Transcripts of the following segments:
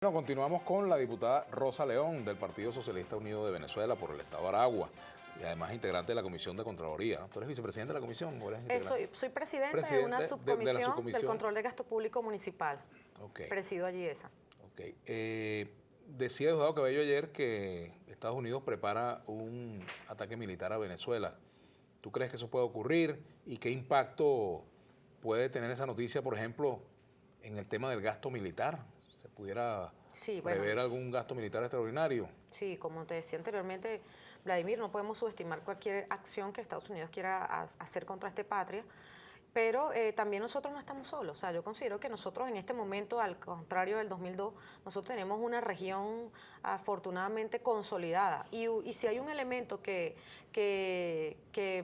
Bueno, continuamos con la diputada Rosa León del Partido Socialista Unido de Venezuela por el Estado Aragua y además integrante de la Comisión de Contraloría, ¿no? ¿Tú eres vicepresidente de la comisión o eres integrante? Soy presidente de una subcomisión del control de gasto público municipal. Okay. Presido allí esa. Okay. Decía Diosdado Cabello ayer que Estados Unidos prepara un ataque militar a Venezuela. ¿Tú crees que eso puede ocurrir? ¿Y qué impacto puede tener esa noticia, por ejemplo, en el tema del gasto militar? ¿Se pudiera prever algún gasto militar extraordinario? Sí, como te decía anteriormente, Vladimir, no podemos subestimar cualquier acción que Estados Unidos quiera hacer contra esta patria, pero también nosotros no estamos solos. O sea, yo considero que nosotros en este momento, al contrario del 2002, nosotros tenemos una región afortunadamente consolidada. Y si hay un elemento que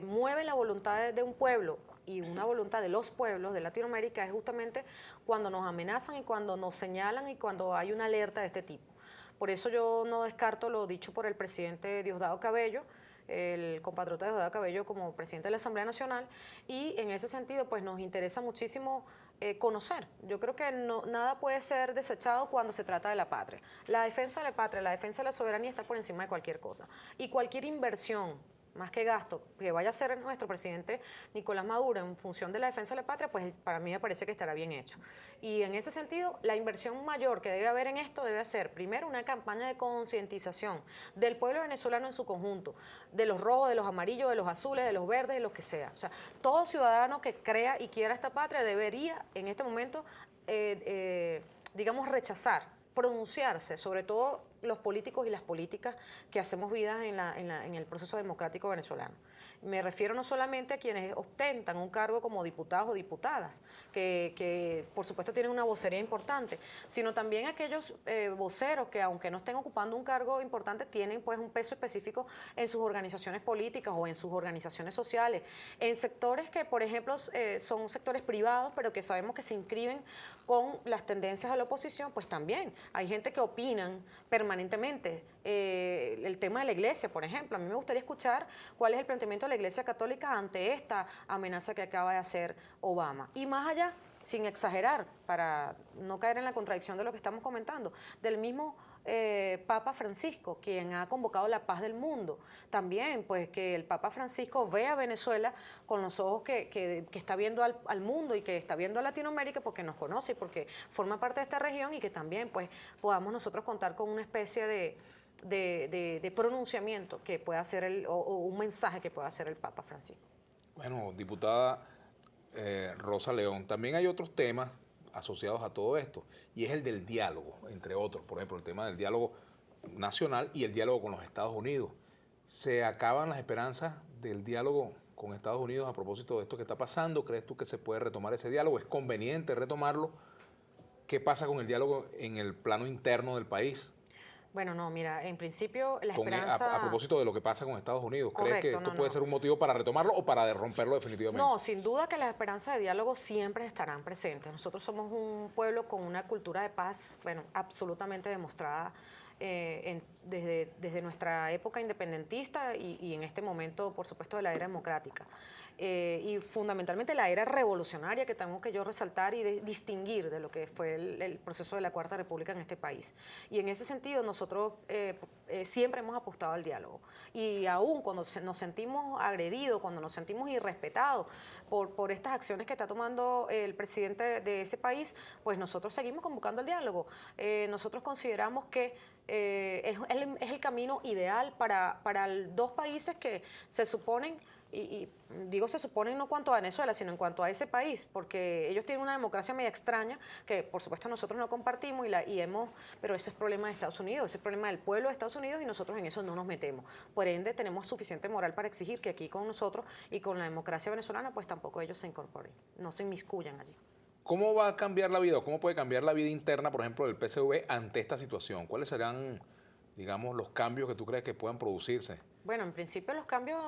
mueve la voluntad de un pueblo y una voluntad de los pueblos de Latinoamérica, es justamente cuando nos amenazan y cuando nos señalan y cuando hay una alerta de este tipo. Por eso yo no descarto lo dicho por el presidente Diosdado Cabello, el compatriota Diosdado Cabello como presidente de la Asamblea Nacional, y en ese sentido pues nos interesa muchísimo conocer. Yo creo que nada puede ser desechado cuando se trata de la patria. La defensa de la patria, la defensa de la soberanía está por encima de cualquier cosa. Y cualquier inversión, más que gasto, que vaya a hacer nuestro presidente Nicolás Maduro en función de la defensa de la patria, pues para mí me parece que estará bien hecho. Y en ese sentido, la inversión mayor que debe haber en esto debe ser, primero, una campaña de concientización del pueblo venezolano en su conjunto, de los rojos, de los amarillos, de los azules, de los verdes, de los que sea. O sea, todo ciudadano que crea y quiera esta patria debería, en este momento, digamos, rechazar, pronunciarse, sobre todo los políticos y las políticas que hacemos vida en el proceso democrático venezolano. Me refiero no solamente a quienes ostentan un cargo como diputados o diputadas, que por supuesto tienen una vocería importante, sino también a aquellos voceros que, aunque no estén ocupando un cargo importante, tienen pues un peso específico en sus organizaciones políticas o en sus organizaciones sociales, en sectores que, por ejemplo, son sectores privados, pero que sabemos que se inscriben con las tendencias de la oposición. Pues también hay gente que opinan permanentemente. El tema de la iglesia, por ejemplo, a mí me gustaría escuchar cuál es el planteamiento de la Iglesia Católica ante esta amenaza que acaba de hacer Obama. Y más allá, sin exagerar, para no caer en la contradicción de lo que estamos comentando, del mismo Papa Francisco, quien ha convocado la paz del mundo. También, pues, que el Papa Francisco vea a Venezuela con los ojos que está viendo al mundo y que está viendo a Latinoamérica, porque nos conoce y porque forma parte de esta región, y que también, pues, podamos nosotros contar con una especie de pronunciamiento que pueda hacer o un mensaje que pueda hacer el Papa Francisco. Bueno, diputada Rosa León, también hay otros temas asociados a todo esto, y es el del diálogo, entre otros. Por ejemplo, el tema del diálogo nacional y el diálogo con los Estados Unidos. ¿Se acaban las esperanzas del diálogo con Estados Unidos a propósito de esto que está pasando? ¿Crees tú que se puede retomar ese diálogo? ¿Es conveniente retomarlo? ¿Qué pasa con el diálogo en el plano interno del país? Bueno, no, mira, en principio la esperanza... A propósito de lo que pasa con Estados Unidos, ¿crees Correcto, que esto puede ser un motivo para retomarlo o para romperlo definitivamente? No, sin duda que las esperanzas de diálogo siempre estarán presentes. Nosotros somos un pueblo con una cultura de paz, bueno, absolutamente demostrada desde nuestra época independentista y en este momento, por supuesto, de la era democrática. Y fundamentalmente la era revolucionaria, que tengo que yo resaltar y distinguir de lo que fue el proceso de la Cuarta República en este país. Y en ese sentido nosotros siempre hemos apostado al diálogo. Y aún cuando nos sentimos agredidos, cuando nos sentimos irrespetados por estas acciones que está tomando el presidente de ese país, pues nosotros seguimos convocando al diálogo. Nosotros consideramos que es el camino ideal para dos países que se suponen, y digo se suponen no cuanto a Venezuela, sino en cuanto a ese país, porque ellos tienen una democracia media extraña que por supuesto nosotros no compartimos pero ese es problema de Estados Unidos, ese es problema del pueblo de Estados Unidos y nosotros en eso no nos metemos. Por ende tenemos suficiente moral para exigir que aquí con nosotros y con la democracia venezolana pues tampoco ellos se incorporen, no se inmiscuyan allí. ¿Cómo va a cambiar la vida o cómo puede cambiar la vida interna, por ejemplo, del PSV ante esta situación? ¿Cuáles serán, digamos, los cambios que tú crees que puedan producirse? Bueno, en principio los cambios...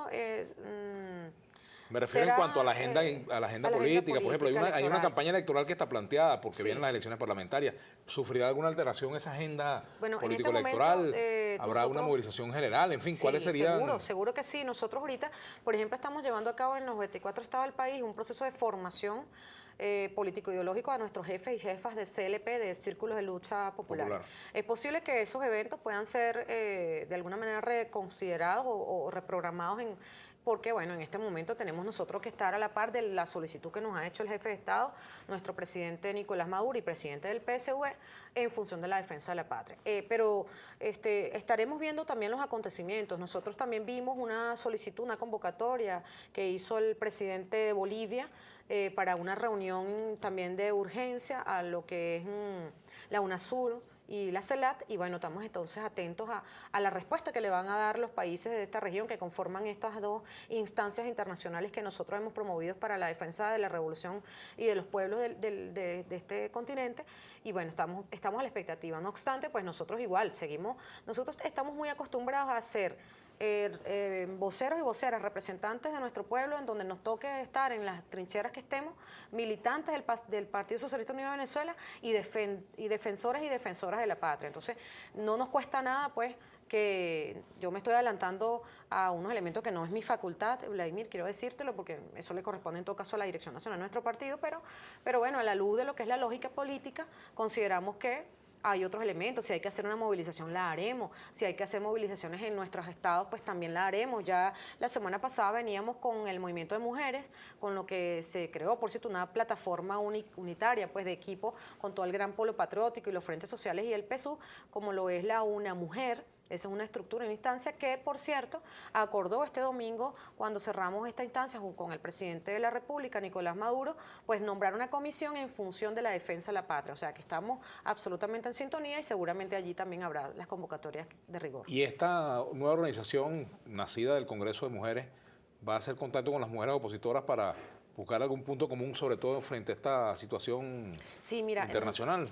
Me refiero en cuanto a la agenda política. Por ejemplo, hay una campaña electoral que está planteada porque vienen las elecciones parlamentarias. ¿Sufrirá alguna alteración esa agenda político-electoral? ¿Habrá una movilización general? En fin, ¿cuáles serían? Seguro que sí. Nosotros ahorita, por ejemplo, estamos llevando a cabo en los 24 estados del país un proceso de formación político-ideológico a nuestros jefes y jefas de CLP, de Círculos de Lucha Popular. Es posible que esos eventos puedan ser de alguna manera reconsiderados o reprogramados porque, bueno, en este momento tenemos nosotros que estar a la par de la solicitud que nos ha hecho el jefe de Estado, nuestro presidente Nicolás Maduro y presidente del PSV, en función de la defensa de la patria. Pero estaremos viendo también los acontecimientos. Nosotros también vimos una solicitud, una convocatoria que hizo el presidente de Bolivia para una reunión también de urgencia a lo que es la UNASUR y la CELAT, y bueno, estamos entonces atentos a la respuesta que le van a dar los países de esta región que conforman estas dos instancias internacionales que nosotros hemos promovido para la defensa de la revolución y de los pueblos de este continente, y bueno, estamos a la expectativa. No obstante, pues nosotros igual nosotros estamos muy acostumbrados a ser voceros y voceras, representantes de nuestro pueblo, en donde nos toque estar en las trincheras que estemos, militantes del Partido Socialista Unido de Venezuela y defensores y defensoras de la patria. Entonces, no nos cuesta nada, pues, que yo me estoy adelantando a unos elementos que no es mi facultad, Vladimir, quiero decírtelo, porque eso le corresponde en todo caso a la Dirección Nacional de nuestro partido, pero bueno, a la luz de lo que es la lógica política, consideramos que hay otros elementos. Si hay que hacer una movilización, la haremos. Si hay que hacer movilizaciones en nuestros estados, pues también la haremos. Ya la semana pasada veníamos con el movimiento de mujeres, con lo que se creó, por cierto, una plataforma unitaria, pues, de equipo con todo el Gran Polo Patriótico y los Frentes Sociales y el PSUV, como lo es la Una Mujer. Esa es una estructura, una instancia que, por cierto, acordó este domingo, cuando cerramos esta instancia con el presidente de la República, Nicolás Maduro, pues nombrar una comisión en función de la defensa de la patria. O sea, que estamos absolutamente en sintonía y seguramente allí también habrá las convocatorias de rigor. Y esta nueva organización nacida del Congreso de Mujeres va a hacer contacto con las mujeres opositoras para buscar algún punto común, sobre todo frente a esta situación internacional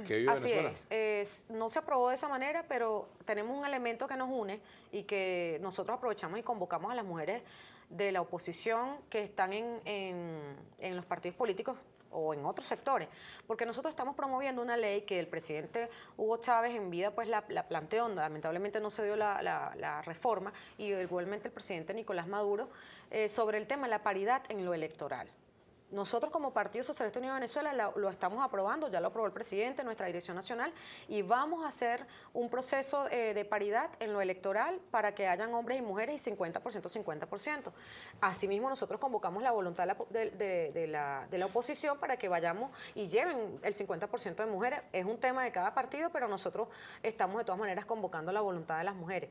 que vive Venezuela. Así es. No se aprobó de esa manera, pero tenemos un elemento que nos une y que nosotros aprovechamos y convocamos a las mujeres de la oposición que están en los partidos políticos o en otros sectores, porque nosotros estamos promoviendo una ley que el presidente Hugo Chávez en vida pues la planteó, lamentablemente no se dio la reforma, y igualmente el presidente Nicolás Maduro, sobre el tema de la paridad en lo electoral. Nosotros como Partido Socialista Unido de Venezuela lo estamos aprobando, ya lo aprobó el presidente, nuestra dirección nacional, y vamos a hacer un proceso de paridad en lo electoral para que hayan hombres y mujeres y 50%, 50%. Asimismo, nosotros convocamos la voluntad de la oposición para que vayamos y lleven el 50% de mujeres. Es un tema de cada partido, pero nosotros estamos de todas maneras convocando la voluntad de las mujeres.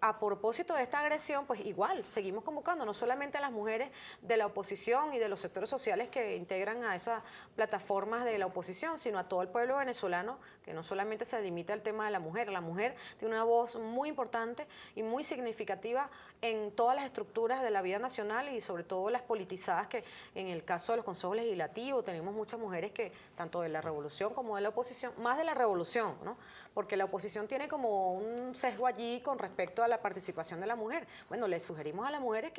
A propósito de esta agresión, pues igual, seguimos convocando no solamente a las mujeres de la oposición y de los sectores sociales que integran a esas plataformas de la oposición, sino a todo el pueblo venezolano, que no solamente se limita al tema de la mujer. La mujer tiene una voz muy importante y muy significativa en todas las estructuras de la vida nacional y sobre todo las politizadas, que en el caso de los consejos legislativos tenemos muchas mujeres que, tanto de la revolución como de la oposición, más de la revolución, ¿no? Porque la oposición tiene como un sesgo allí con respecto a la participación de la mujer. Bueno, le sugerimos a las mujeres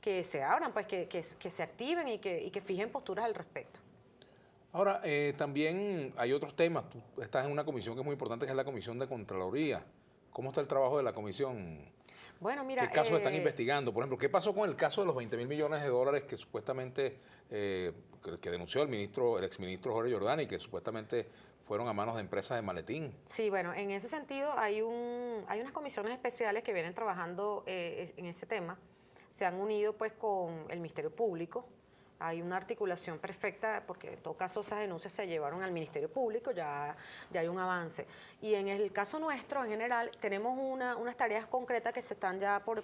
que se abran, pues que se activen y que fijen posturas al respecto. Ahora, también hay otros temas. Tú estás en una comisión que es muy importante, que es la Comisión de Contraloría. ¿Cómo está el trabajo de la comisión? Bueno, mira, ¿qué casos están investigando? Por ejemplo, ¿qué pasó con el caso de los 20.000 millones de dólares que supuestamente que denunció el exministro Jorge Jordani, que supuestamente fueron a manos de empresas de maletín? Sí, bueno, en ese sentido hay unas comisiones especiales que vienen trabajando en ese tema. Se han unido pues con el Ministerio Público. Hay una articulación perfecta porque en todo caso esas denuncias se llevaron al Ministerio Público, ya hay un avance. Y en el caso nuestro, en general, tenemos unas tareas concretas que se están ya por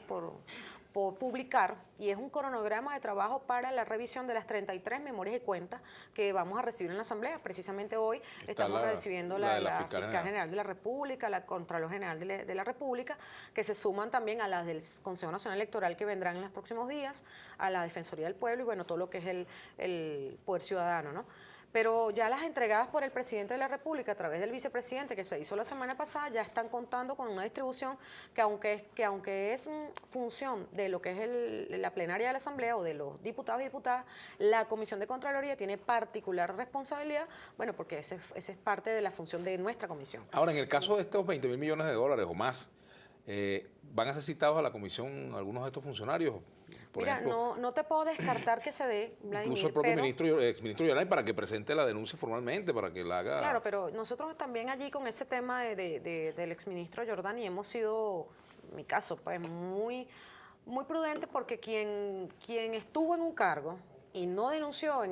publicar, y es un cronograma de trabajo para la revisión de las 33 memorias y cuentas que vamos a recibir en la Asamblea. Precisamente hoy estamos recibiendo la Fiscal General de la República, la Contralor General de la República, que se suman también a las del Consejo Nacional Electoral que vendrán en los próximos días, a la Defensoría del Pueblo y bueno, todo lo que es el Poder Ciudadano, ¿no? Pero ya las entregadas por el presidente de la República a través del vicepresidente, que se hizo la semana pasada, ya están contando con una distribución que aunque es función de lo que es la plenaria de la Asamblea o de los diputados y diputadas, la Comisión de Contraloría tiene particular responsabilidad, bueno, porque esa es parte de la función de nuestra comisión. Ahora, en el caso de estos 20.000 millones de dólares o más, ¿van a ser citados a la comisión algunos de estos funcionarios? Por Mira, ejemplo, no te puedo descartar que se dé, Vladimir, incluso el propio pero exministro Yanay para que presente la denuncia formalmente, para que la haga. claro, pero nosotros también allí con ese tema del exministro Giordani hemos sido, en mi caso, pues muy prudente porque quien estuvo en un cargo y no denunció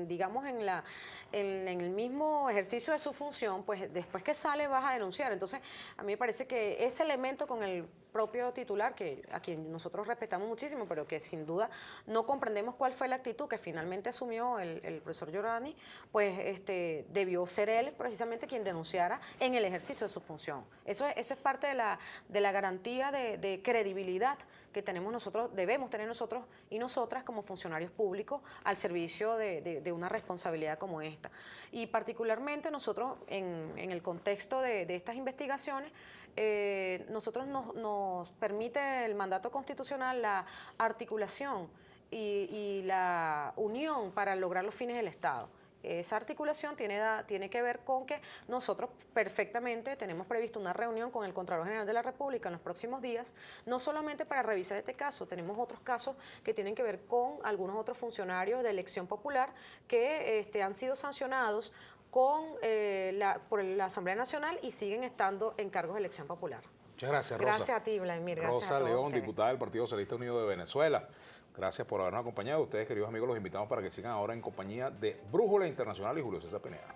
digamos en el mismo ejercicio de su función, pues después que sale vas a denunciar. Entonces, a mí me parece que ese elemento con el propio titular, a quien nosotros respetamos muchísimo, pero que sin duda no comprendemos cuál fue la actitud que finalmente asumió el profesor Giordani, pues debió ser él precisamente quien denunciara en el ejercicio de su función. Eso es parte de la garantía de credibilidad que tenemos nosotros, debemos tener nosotros y nosotras como funcionarios públicos al servicio de una responsabilidad como esta. Y particularmente nosotros en el contexto de estas investigaciones, nosotros nos permite el mandato constitucional la articulación y la unión para lograr los fines del Estado. Esa articulación tiene que ver con que nosotros perfectamente tenemos previsto una reunión con el Contralor General de la República en los próximos días, no solamente para revisar este caso, tenemos otros casos que tienen que ver con algunos otros funcionarios de elección popular que han sido sancionados por la Asamblea Nacional y siguen estando en cargos de elección popular. Muchas gracias, Rosa. Gracias a ti, Vladimir. Gracias Rosa a todos León, ustedes. diputada del Partido Socialista Unido de Venezuela. Gracias por habernos acompañado. Ustedes, queridos amigos, los invitamos para que sigan ahora en compañía de Brújula Internacional y Julio César Pineda.